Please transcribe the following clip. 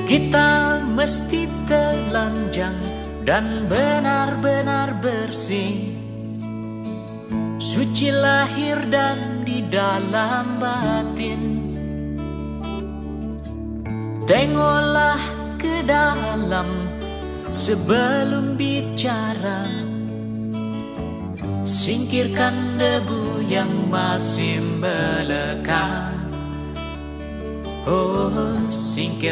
Kita mesti telanjang dan benar-benar bersih, suci lahir dan di dalam batin. Tengoklah ke dalam sebelum bicara, singkirkan debu yang masih melekat. Oh, singkirkan